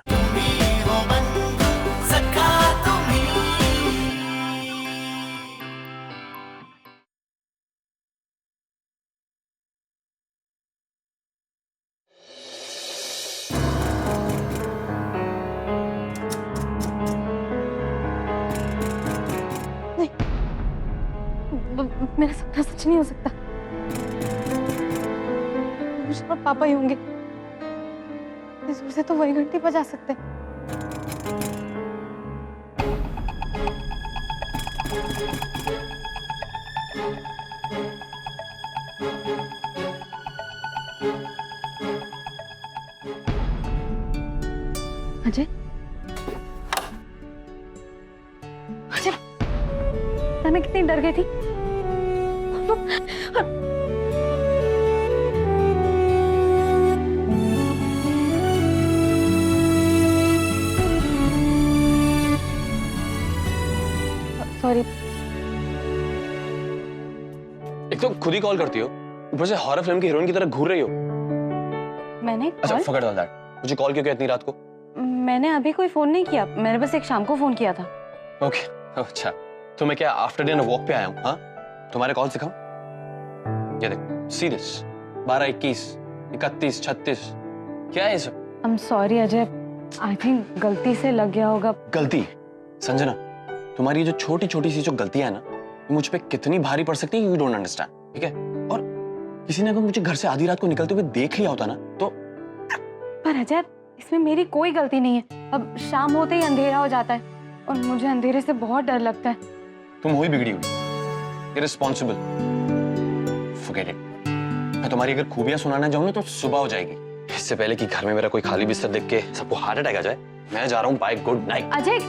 तुम्ही हो बंधू सखा तुम्ही. नहीं, मेरा सपना सच नहीं हो सकता. मुझे और पापा ही होंगे. इस जोर से तो वही घंटी बजा सकते हैं. अजय, अजय, मैं कितनी डर गई थी. सॉरी. एक तो खुद ही कॉल करती हो, ऊपर से हॉरर फिल्म की हीरोइन की तरह घूर रही हो. मैंने अच्छा कॉल? Forget all that. मुझे कॉल क्यों किया इतनी रात को? मैंने अभी कोई फोन नहीं किया. मैंने बस एक शाम को फोन किया था. ओके अच्छा, तो मैं क्या आफ्टर डिनर वॉक पे आया हूँ? हाँ, तुम्हारे कॉल सिखाऊं? ये देख, सी दिस 12, 21, 31, 36, क्या है ये सब? I am sorry Ajay. I think गलती से लग गया होगा. गलती? संजना, तुम्हारी जो छोटी छोटी सी जो गलतियां है ना, मुझ पे कितनी भारी पड़ सकती है, यू डोंट अंडरस्टैंड. ठीक है? और किसी ने अगर मुझे घर से आधी रात को निकलते हुए देख लिया होता ना, तो पर अजय, इसमें मेरी कोई गलती नहीं है. अब शाम होते ही अंधेरा हो जाता है और मुझे अंधेरे से बहुत डर लगता है. तुम हुई बिगड़ी हुई, इररिस्पॉन्सिबल. Forget it. मैं तुम्हारी अगर खूबियां सुनाना जाऊं ना तो सुबह हो जाएगी. इससे पहले कि घर में मेरा कोई खाली बिस्तर देख के सबको हार्ट अटैक आ जाए, मैं जा रहा हूं. Bye, good night. Ajay,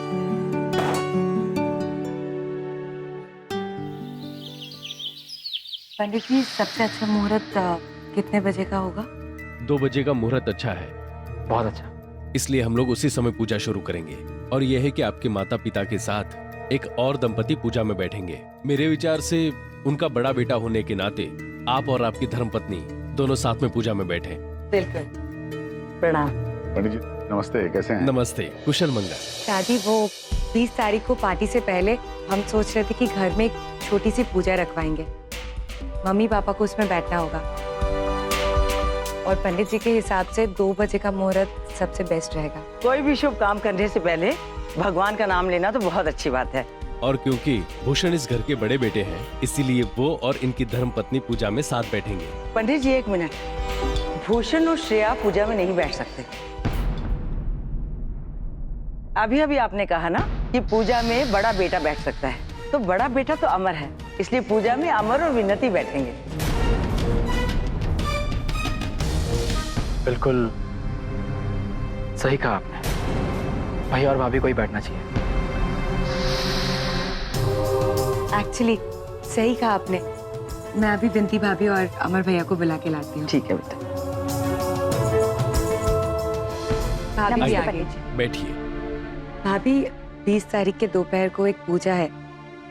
Pandit ji, सबसे अच्छा मुहूर्त कितने बजे का होगा? 2 बजे का मुहूर्त अच्छा है. बहुत अच्छा. इसलिए हम लोग उसी समय पूजा शुरू करेंगे. और यह है कि आपके माता पिता के साथ एक और दंपति पूजा में बैठेंगे. मेरे विचार से उनका बड़ा बेटा होने के नाते आप और आपकी धर्मपत्नी दोनों साथ में पूजा में बैठे. बिल्कुल. प्रणाम. पंडित जी नमस्ते, कैसे हैं? नमस्ते. कुशल मंगल. शादी वो 20 तारीख को पार्टी से पहले हम सोच रहे थे कि घर में एक छोटी सी पूजा रखवाएंगे. मम्मी पापा को उसमें बैठना होगा और पंडित जी के हिसाब से 2 बजे का मुहूर्त सबसे बेस्ट रहेगा. कोई भी शुभ काम करने से पहले भगवान का नाम लेना तो बहुत अच्छी बात है. और क्योंकि भूषण इस घर के बड़े बेटे हैं, इसीलिए वो और इनकी धर्मपत्नी पूजा में साथ बैठेंगे. पंडित जी 1 मिनट. भूषण और श्रेया पूजा में नहीं बैठ सकते. अभी अभी आपने कहा ना कि पूजा में बड़ा बेटा बैठ सकता है, तो बड़ा बेटा तो अमर है, इसलिए पूजा में अमर और विनती बैठेंगे. बिल्कुल सही कहा आपने. भैया और भाभी को ही बैठना चाहिए. एक्चुअली सही कहा आपने. मैं अभी विनती भाभी और अमर भैया को बुला के लाती हूँ. ठीक है बेटा. भाभी भी नमस्ते आ गई. बैठिए. भाभी 20 तारीख के दोपहर को एक पूजा है,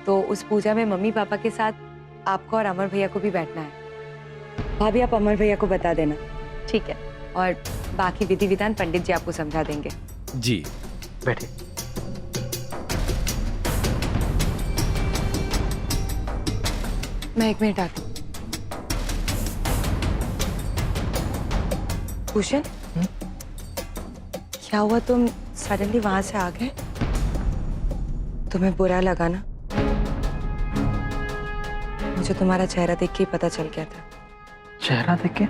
तो उस पूजा में मम्मी पापा के साथ आपको और अमर भैया को भी बैठना है. भाभी आप अमर भैया को बता देना. ठीक है. और बाकी विधि विधान पंडित जी आपको समझा देंगे. जी. बैठिए. मैं 1 मिनट आती हूँ. भूषण, क्या हुआ, तुम सडनली वहां से आ गए? तुम्हें बुरा लगा ना? मुझे तुम्हारा चेहरा देख के ही पता चल गया था. चेहरा देख के?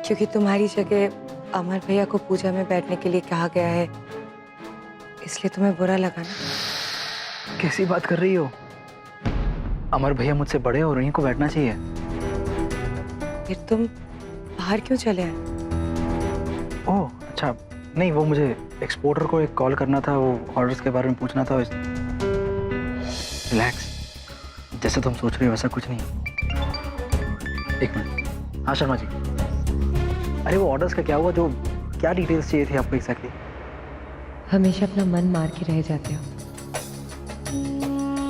क्योंकि तुम्हारी जगह अमर भैया को पूजा में बैठने के लिए कहा गया है, इसलिए तुम्हें बुरा लगा ना? कैसी बात कर रही हो? अमर भैया मुझसे बड़े और उन्हीं को बैठना चाहिए. फिर तुम बाहर क्यों चले आए? ओह अच्छा. नहीं, वो मुझे एक्सपोर्टर को एक कॉल करना था, वो ऑर्डर्स के बारे में पूछना था. रिलैक्स. जैसे तुम सोच रहे हो वैसा कुछ नहीं. 1 मिनट. हाँ शर्मा जी. अरे वो ऑर्डर्स का क्या हुआ? जो क्या डिटेल्स चाहिए थी आपको एग्जैक्टली? हमेशा अपना मन मार के रह जाते हो,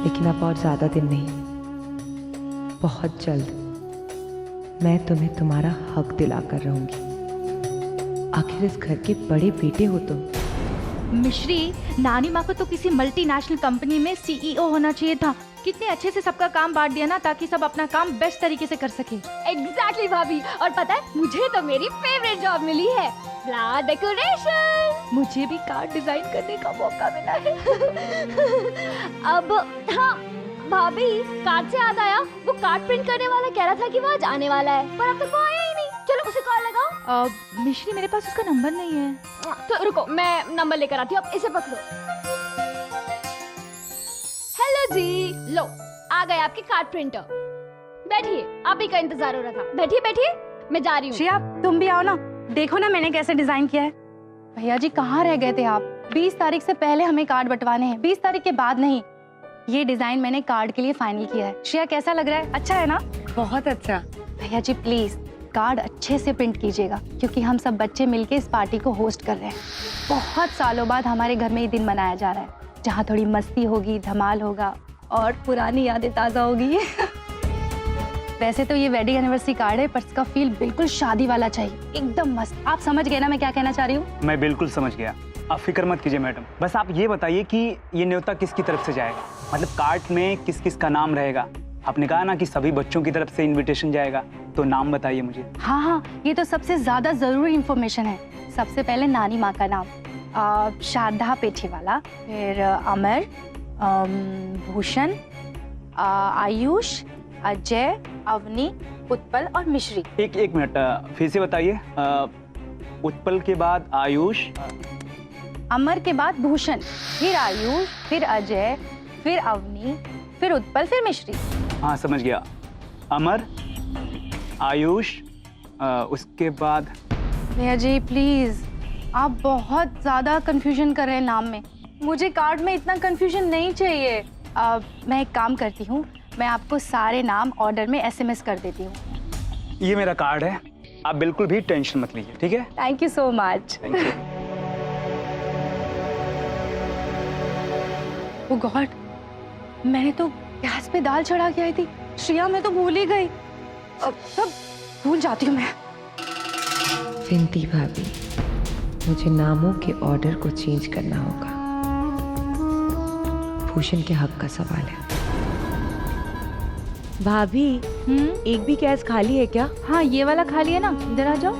लेकिन अब और ज्यादा दिन नहीं, बहुत जल्द मैं तुम्हें तुम्हारा हक दिला कर रहूंगी. आखिर इस घर के बड़े बेटे हो तुम। मिश्री, नानी माँ को तो किसी मल्टीनेशनल कंपनी में सीईओ होना चाहिए था। कितने अच्छे से सबका काम बांट दिया ना, ताकि सब अपना काम बेस्ट तरीके से कर सके। एग्जैक्टली भाभी, और पता है मुझे तो मेरी फेवरेट जॉब मिली है, फ्लावर डेकोरेशन। मुझे भी कार्ड डिजाइन करने का मौका मिला है। अब हाँ भाभी, कार्ड से याद आया, वो कार्ड प्रिंट करने वाला कह रहा था कि वो आज आने वाला है, पर अब तक वो आया ही नहीं। चलो उसे कॉल लगाओ। मिश्री, मेरे पास उसका नंबर नहीं है। तो रुको, मैं नंबर लेकर आती हूँ, अब इसे पकड़ो। हेलो जी, लो आ गए आपके कार्ड प्रिंटर। बैठिए, आप ही का इंतजार हो रहा था। बैठिए बैठिए, मैं जा रही हूँ। श्रेया, तुम भी आओ ना, देखो ना मैंने कैसे डिजाइन किया है। भैया जी कहाँ रह गए थे आप? 20 तारीख से पहले हमें कार्ड बंटवाने हैं, 20 तारीख के बाद नहीं। ये डिजाइन मैंने कार्ड के लिए फाइनल किया है। श्रेया कैसा लग रहा है? अच्छा है ना? बहुत अच्छा। भैया जी प्लीज कार्ड अच्छे से प्रिंट कीजिएगा, क्योंकि हम सब बच्चे मिलके इस पार्टी को होस्ट कर रहे हैं। बहुत सालों बाद हमारे घर में ये दिन मनाया जा रहा है, जहाँ थोड़ी मस्ती होगी, धमाल होगा और पुरानी यादें ताज़ा होगी। वैसे तो ये वेडिंग एनिवर्सरी कार्ड है, पर इसका फील बिल्कुल शादी वाला चाहिए, एकदम मस्त। आप समझ गए ना मैं क्या कहना चाह रही हूँ? मैं बिल्कुल समझ गया, आप फिक्र मत कीजिए मैडम। बस आप ये बताइए कि ये न्योता किसकी तरफ से जाएगा, मतलब कार्ड में किस किस का नाम रहेगा। आपने कहा ना कि सभी बच्चों की तरफ से इनविटेशन जाएगा, तो नाम बताइए मुझे। हाँ हाँ, ये तो सबसे ज्यादा जरूरी इंफॉर्मेशन है। सबसे पहले नानी माँ का नाम, शारदा पेठीवाला, फिर अमर, भूषण, आयुष, अजय, अवनी, उत्पल और मिश्री। एक मिनट, फिर से बताइए। उत्पल के बाद आयुष, अमर के बाद भूषण, फिर आयुष, फिर अजय, फिर अवनी, फिर उत्पल, फिर मिश्री। हाँ समझ गया। अमर, आयुष, उसके बाद। भैया जी प्लीज, आप बहुत ज्यादा कंफ्यूजन कर रहे हैं नाम में। मुझे कार्ड में इतना कंफ्यूजन नहीं चाहिए। मैं एक काम करती हूँ, मैं आपको सारे नाम ऑर्डर में SMS कर देती हूँ। ये मेरा कार्ड है, आप बिल्कुल भी टेंशन मत लीजिए, ठीक है? Thank you so much. Thank you. Oh God, मैंने तो गैस पे दाल चढ़ा के आई थी। श्रेया, मैं तो भूल ही गई। अब सब भूल जाती हूँ मैं। विनती भाभी, मुझे नामों के ऑर्डर को चेंज करना होगा। भूषण के हक का सवाल है। भाभी, एक भी गैस खाली है क्या? हाँ, ये वाला खाली है ना, इधर आ जाओ।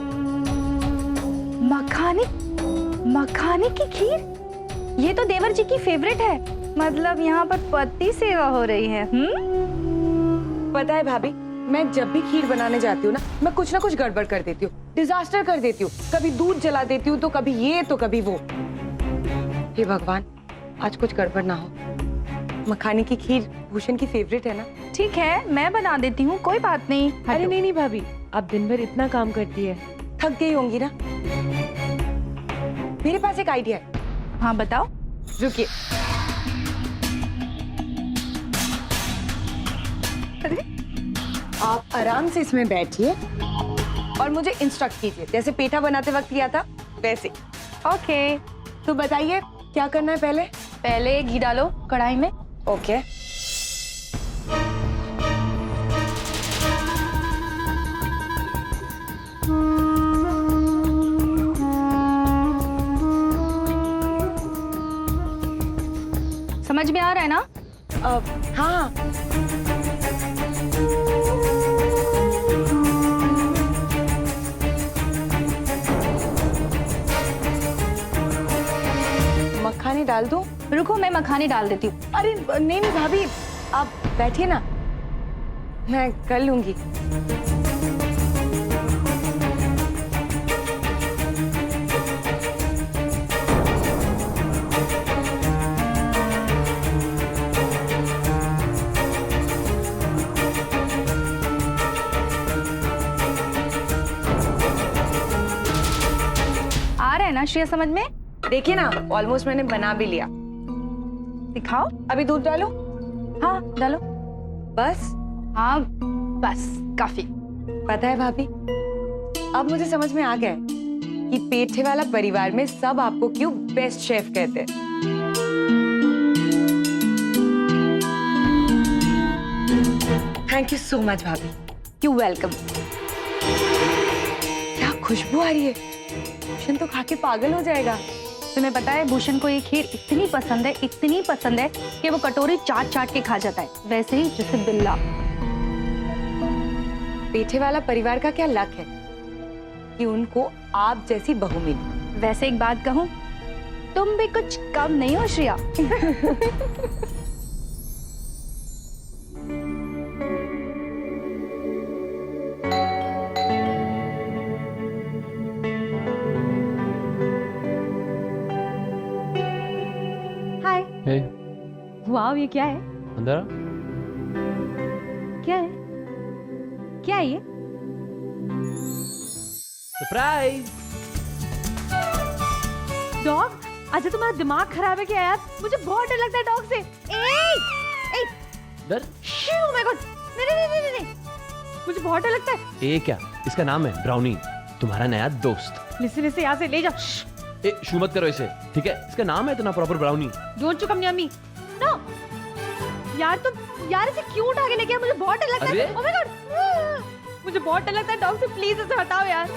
मखाने की खीर, ये तो देवर जी की फेवरेट है। मतलब यहाँ पर पति सेवा हो रही है। पता है भाभी, मैं जब भी खीर बनाने जाती हूँ ना, मैं कुछ ना कुछ गड़बड़ कर देती हूँ, डिजास्टर कर देती हूँ। कभी दूध जला देती हूँ, तो कभी ये तो कभी वो। हे भगवान, आज कुछ गड़बड़ ना हो। मखाने की खीर भूषण की फेवरेट है ना? ठीक है, मैं बना देती हूँ, कोई बात नहीं। अरे नहीं भाभी, आप दिन भर इतना काम करती है, थक गई होंगी ना। मेरे पास एक आइडिया है। हाँ बताओ। रुकिए। आप आराम से इसमें बैठिए और मुझे इंस्ट्रक्ट कीजिए, जैसे पेठा बनाते वक्त किया था वैसे। ओके, तो बताइए क्या करना है पहले? पहले घी डालो कढ़ाई में। ओके। समझ में आ रहा है ना? हाँ। मखाने डाल दूं? रुको, मैं मखाने डाल देती हूँ। अरे नहीं नहीं भाभी, आप बैठिए ना, मैं कर लूंगी। आ रहा है ना श्रेया समझ में? देखिए ना, ऑलमोस्ट मैंने बना भी लिया। दिखाओ। अभी दूध डालो? हाँ डालो। बस? हाँ बस, काफी। पता है भाभी, अब मुझे समझ में आ गया है कि पेठे वाला परिवार में सब आपको क्यों बेस्ट शेफ कहते हैं। थैंक यू सो मच भाभी। You welcome. क्या खुशबू आ रही है। भूषण तो खा के पागल हो जाएगा। तुम्हें पता है भूषण को ये खीर इतनी पसंद है कि वो कटोरी चाट चाट के खा जाता है, वैसे ही जैसे बिल्ला। पेठे वाला परिवार का क्या लक है कि उनको आप जैसी बहू मिली। वैसे एक बात कहूँ, तुम भी कुछ कम नहीं हो श्रेया। हाय। हे, वाह, ये क्या है? अंदर आ। क्या है? क्या है ये? सरप्राइज। डॉग? अच्छा तुम्हारा दिमाग खराब है क्या यार? मुझे बहुत डर लगता है डॉग से। डर? Oh my God! नहीं, मुझे बहुत डर लगता है। ये क्या? इसका नाम है ब्राउनी, तुम्हारा नया दोस्त। लिसन, यहाँ से ले जाओ। शू मत करो इसे, ठीक है? इसका नाम है इतना proper brownie. Don't you come near me. No यार, तुम यार इसे क्यों उठा के लेके आए? मुझे बहुत डर लगता है। ओह माय गॉड, मुझे बहुत डर लगता है डॉग से। प्लीज इसे हटाओ यार।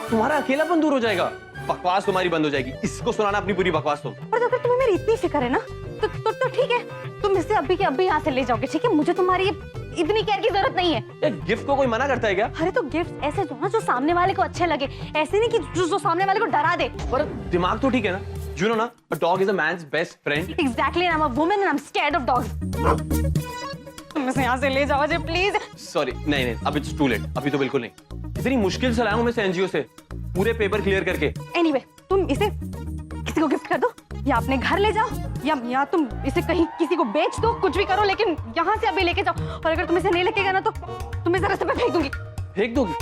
तुम्हारा अकेलापन दूर हो जाएगा, बकवास तुम्हारी बंद हो जाएगी। इसको सुनाना अपनी पूरी बकवास तुम। और अगर तुम्हें मेरी इतनी फिक्र है ना तो ठीक है, तुम इसे अभी के अभी यहाँ से ले जाओगे, ठीक है? मुझे तुम्हारी इतनी केयर की जरूरत नहीं है। ये गिफ्ट को कोई मना करता है क्या? अरे तो गिफ्ट ऐसे दो ना जो सामने वाले को अच्छे लगे, ऐसे नहीं कि जो सामने वाले को डरा दे। पर दिमाग तो ठीक है ना? You know ना, a dog is a man's best friend. Exactly, and I'm a woman and I'm scared of dogs. तुम इसे यहाँ से ले जाओ जी प्लीज। Sorry, नहीं, अब it's too late. अभी तो बिल्कुल नहीं। इतनी मुश्किल से लाया हूँ मैं एनजीओ से, पूरे पेपर क्लियर करके। Anyway, तुम इसे किसी को गिफ्ट कर दो या अपने घर ले जाओ या तुम इसे कहीं किसी को बेच दो, कुछ भी करो, लेकिन यहाँ से अभी लेके जाओ। और अगर तुम इसे नहीं लेके गए ना तो तुम्हें इसे रास्ते पे फेंक दूंगी। फेंक दोगी?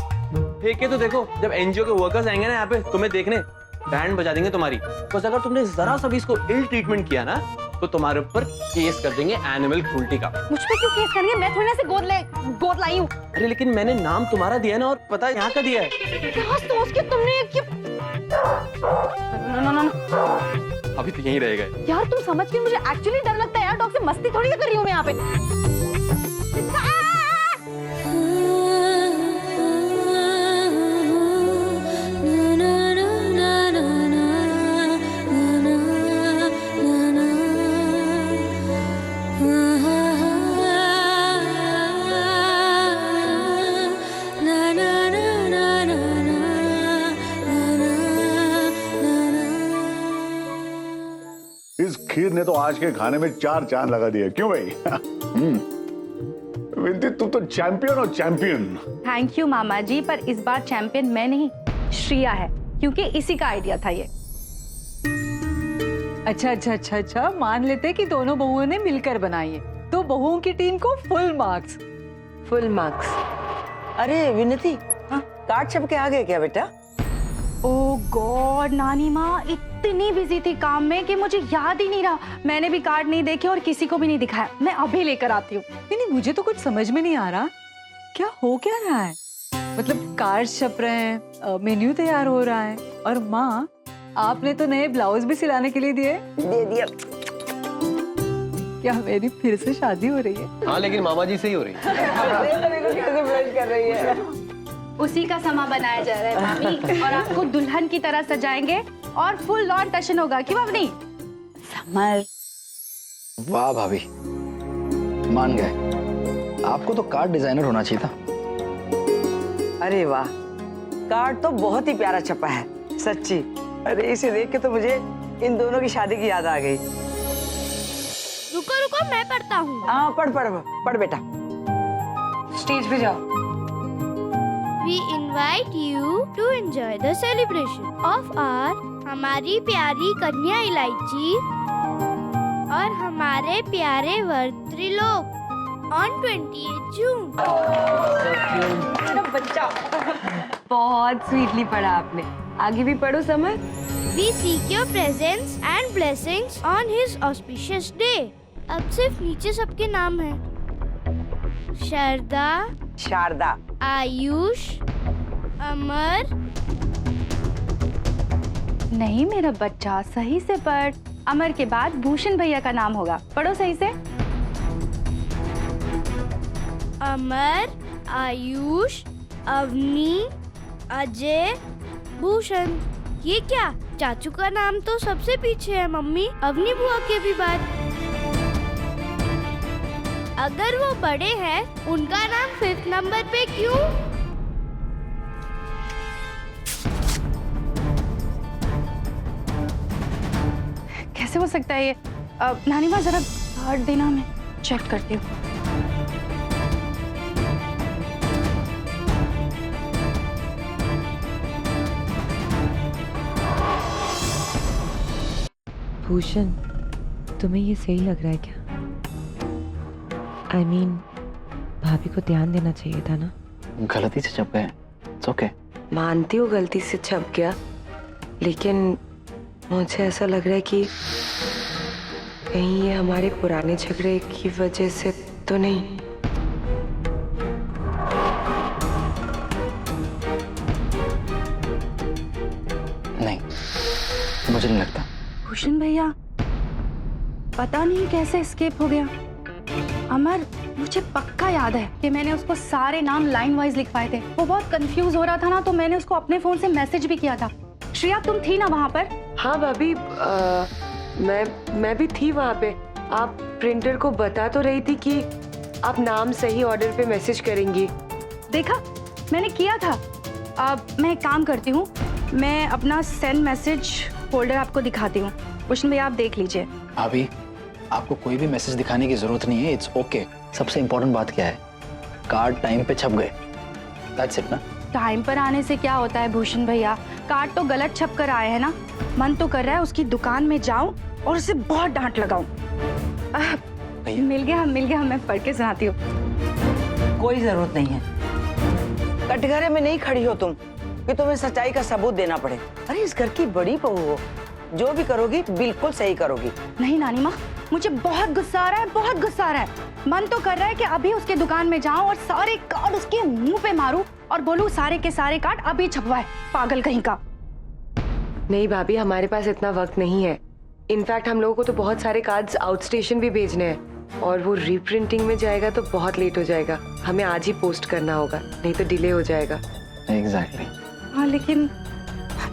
फेंक के तो देखो, जब एनजीओ के वर्कर्स आएंगे ना यहाँ पे तुम्हें देखने, बैंड बजा देंगे तुम्हारी। बस अगर तुमने जरा सा भी इसको इल ट्रीटमेंट किया ना तो तुम्हारे ऊपर केस कर देंगे एनिमल क्रूल्टी का। मुझ पे क्यों केस करेंगे? मैं थोड़ी ना से गोद लाई हूँ। अरे लेकिन मैंने नाम तुम्हारा दिया ना, और पता है यहाँ का दिया है। क्या सोच के तुमने नो अभी तो यहीं रहेगा। यार तुम समझ के, मुझे एक्चुअली डर लगता है यार, डॉग से मस्ती थोड़ी कर रही हूँ मैं यहाँ पे। इस खीर ने तो आज के खाने में 4 चांद लगा दिए। क्यों भाई? विनती, तुम तो चैंपियन हो, चैंपियन। थैंक यू मामा जी, पर इस बार चैंपियन मैं नहीं, श्रेया है, क्योंकि इसी का आइडिया था ये। अच्छा, मान लेते कि दोनों बहुओं ने मिलकर बनाई है, तो बहुओं की टीम को फुल मार्क्स। अरे विनती, हाँ कार्ड छप के आ गए क्या बेटा? ओह गॉड, नानी माँ इतनी बिजी थी काम में कि मुझे याद ही नहीं रहा। मैंने भी कार्ड नहीं देखे और किसी को भी नहीं दिखाया। मैं अभी लेकर आती हूँ। नहीं, मुझे तो कुछ समझ में नहीं आ रहा, क्या हो क्या रहा है? मतलब कार्ड छप रहे हैं, मेन्यू तैयार हो रहा है, और माँ आपने तो नए ब्लाउज भी सिलाने के लिए दे दिया। क्या मेरी फिर से शादी हो रही है? हाँ, लेकिन मामा जी से ही हो रही है। कैसे ब्लश कर रही है। उसी का समा बनाया जा रहा है मामी, और आपको दुल्हन की तरह सजाएंगे और फुल लॉन टशन होगा। क्यों अपनी समर? वाह भाभी, मान गए। आपको तो कार्ड डिजाइनर होना चाहिए था। अरे वाह, कार्ड तो बहुत ही प्यारा छपा है, सच्ची। अरे इसे देख के तो मुझे इन दोनों की शादी की याद आ गई। रुको मैं पढ़ता हूँ। हाँ पढ़ बेटा। स्टेज पे जाओ। We invite you to enjoy the celebration of our हमारी प्यारी कन्या इलायची और हमारे प्यारे वर त्रिलोक on 28 जून। बच्चा बहुत स्वीटली पढ़ा आपने, आगे भी पढ़ो summer. We seek your presence and blessings on his auspicious day। अब सिर्फ नीचे सबके नाम हैं। शारदा, आयुष, अमर। नहीं मेरा बच्चा, सही से पढ़। अमर के बाद भूषण भैया का नाम होगा, पढ़ो सही से। अमर, आयुष, अवनी, अजय, भूषण, ये क्या? चाचू का नाम तो सबसे पीछे है मम्मी, अवनी बुआ के भी बाद। अगर वो बड़े हैं, उनका नाम 5th नंबर पे क्यों? कैसे हो सकता है ये? नानी माँ जरा कार्ड देना, मैं चेक करती हूँ। भूषण, तुम्हें ये सही लग रहा है क्या? I mean, भाभी को ध्यान देना चाहिए था ना। गलती से छप गए, It's okay। मानती हूँ गलती से छप गया, लेकिन मुझे ऐसा लग रहा है कि कहीं ये हमारे पुराने झगड़े की वजह से तो नहीं। नहीं, मुझे नहीं लगता। भूषण भैया, पता नहीं कैसे एस्केप हो गया। अमर, मुझे पक्का याद है कि मैंने उसको सारे नाम लाइन वाइज लिखवाए थे। वो बहुत कंफ्यूज हो रहा था ना, तो मैंने उसको अपने फोन से मैसेज भी किया था। श्रेया, तुम थी ना वहाँ पर? हाँ भाभी, मैं भी थी वहाँ पे। आप प्रिंटर को बता तो रही थी कि आप नाम सही ऑर्डर पे मैसेज करेंगी। देखा, मैंने किया था। अब मैं एक काम करती हूँ, मैं अपना सेंड मैसेज फोल्डर आपको दिखाती हूँ। भूषण भैया, आप देख लीजिए। भाभी, आपको कोई भी मैसेज दिखाने की जरूरत नहीं है, इट्स ओके। सबसे इम्पोर्टेंट बात क्या है, कार्ड टाइम पे छप गए, दैट्स इट ना। टाइम पर आने से क्या होता है भूषण भैया? कार्ड तो गलत छप कर आए हैं ना। मन तो कर रहा है उसकी दुकान में जाऊं और उसे बहुत डांट लगाऊं। मिल गया, मैं पढ़ के सुनाती हूँ। कोई जरूरत नहीं है, कटघरे में नहीं खड़ी हो तुम कि तुम्हें सच्चाई का सबूत देना पड़े। अरे इस घर की बड़ी बहू हो, जो भी करोगी बिल्कुल सही करोगी। नहीं नानी माँ, मुझे बहुत गुस्सा आ रहा है, बहुत गुस्सा आ रहा है। मन तो कर रहा है कि अभी उसके दुकान में जाऊं और सारे कार्ड उसके मुंह पे मारूं और बोलूं सारे के सारे कार्ड अभी छपवाए, पागल कहीं का। नहीं भाभी, हमारे पास इतना वक्त नहीं है। इनफैक्ट हम लोगों को तो बहुत सारे कार्ड्स आउट स्टेशन भी भेजने हैं और वो रीप्रिंटिंग में जाएगा तो बहुत लेट हो जाएगा। हमें आज ही पोस्ट करना होगा, नहीं तो डिले हो जाएगा। एग्जैक्टली। हाँ, लेकिन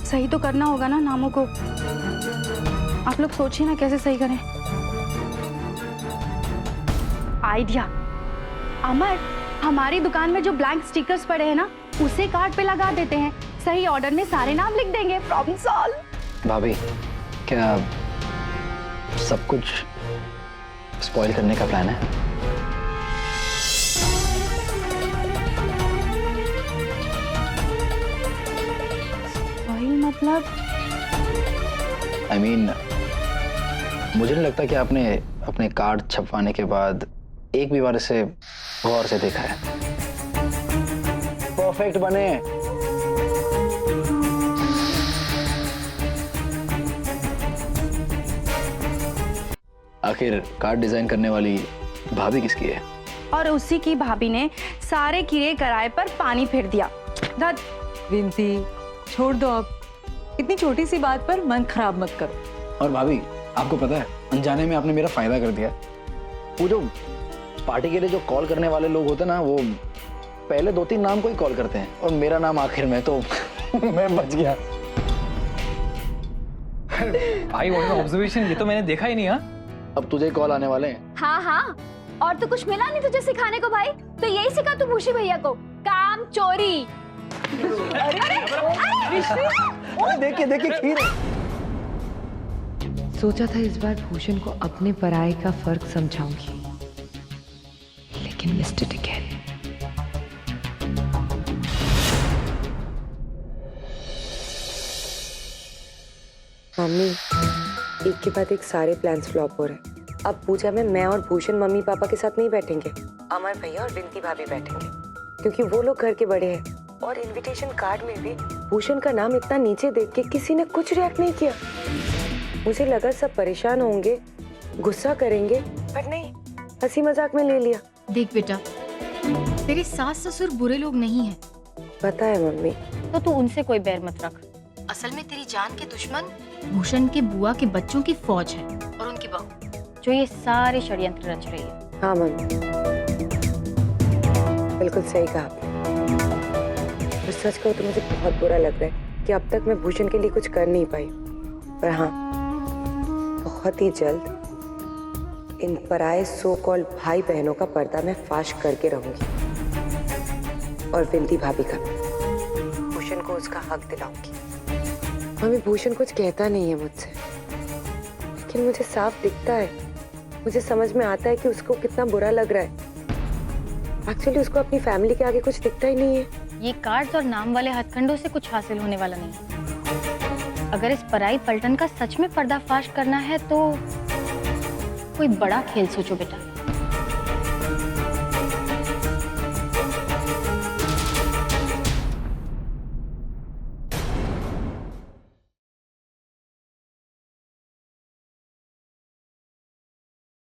सही तो करना होगा ना नामों को। आप लोग सोचिए ना कैसे सही करें। आइडिया, अमर, हमारी दुकान में जो ब्लैंक स्टिकर्स पड़े हैं ना, उसे कार्ड पे लगा देते हैं। सही ऑर्डर में सारे नाम लिख देंगे, प्रॉब्लम सॉल्व। भाभी, क्या सब कुछ स्पॉइल करने का प्लान है? वही मतलब? I mean, मुझे नहीं लगता कि आपने अपने कार्ड छपवाने के बाद एक भी बार इसे गौर से देखा है। परफेक्ट बने। आखिर कार्ड डिजाइन करने वाली भाभी किसकी है? और उसी की भाभी ने सारे कीड़े कराए पर पानी फेर दिया। धत। विनती, छोड़ दो अब। इतनी छोटी सी बात पर मन खराब मत करो। और भाभी, आपको पता है, अनजाने में आपने मेरा फायदा कर दिया। वो जो पार्टी के लिए जो कॉल करने वाले लोग होते हैं ना, वो पहले 2-3 नाम को ही कॉल करते हैं और मेरा नाम आखिर में, तो मैं बच गया। भाई व्हाट एन ऑब्जर्वेशन, ये तो मैंने देखा ही नहीं। हाँ, अब तुझे कॉल आने वाले हैं। हाँ, और तो कुछ मिला नहीं तुझे सिखाने को भाई, तो यही सिखा तू भूषी भैया को, काम चोरी। देखिए खीर। सोचा था इस बार भूषण को अपने पराये का फर्क समझाऊंगी, लेकिन मिस्ड इट अगेन। मम्मी, एक के बाद एक सारे प्लान्स फ्लॉप हो रहे हैं। अब पूजा में मैं और भूषण मम्मी पापा के साथ नहीं बैठेंगे, अमर भैया और विनती भाभी बैठेंगे, क्योंकि वो लोग घर के बड़े हैं। और इनविटेशन कार्ड में भी भूषण का नाम इतना नीचे देख के किसी ने कुछ रिएक्ट नहीं किया। मुझे लगा सब परेशान होंगे, गुस्सा करेंगे, पर नहीं, हंसी मजाक में ले लिया। देख बेटा, तेरे सास ससुर बुरे लोग नहीं हैं। पता है मम्मी। तो तू उनसे कोई बैर मत रख। असल में तेरी जान के दुश्मन भूषण के बुआ के बच्चों की फौज है और उनकी बहू, जो ये सारे षड्यंत्र रच रही है। हाँ मम्मी, बिल्कुल सही कहा आपने। सच कहो तो मुझे बहुत बुरा लग रहा है कि अब तक मैं भूषण के लिए कुछ कर नहीं पाई, पर हाँ, बहुत ही जल्द इन पराये सो कॉल्ड भाई बहनों का पर्दा मैं फाश करके रहूंगी और विंदी भाभी का भूषण को उसका हक दिलाऊंगी। मम्मी, भूषण कुछ कहता नहीं है मुझसे, लेकिन मुझे साफ दिखता है, मुझे समझ में आता है कि उसको कितना बुरा लग रहा है। एक्चुअली उसको अपनी फैमिली के आगे कुछ दिखता ही नहीं है। ये कार्ड्स और नाम वाले हथकंडों से कुछ हासिल होने वाला नहीं है। अगर इस पराई पलटन का सच में पर्दाफाश करना है तो कोई बड़ा खेल सोचो बेटा।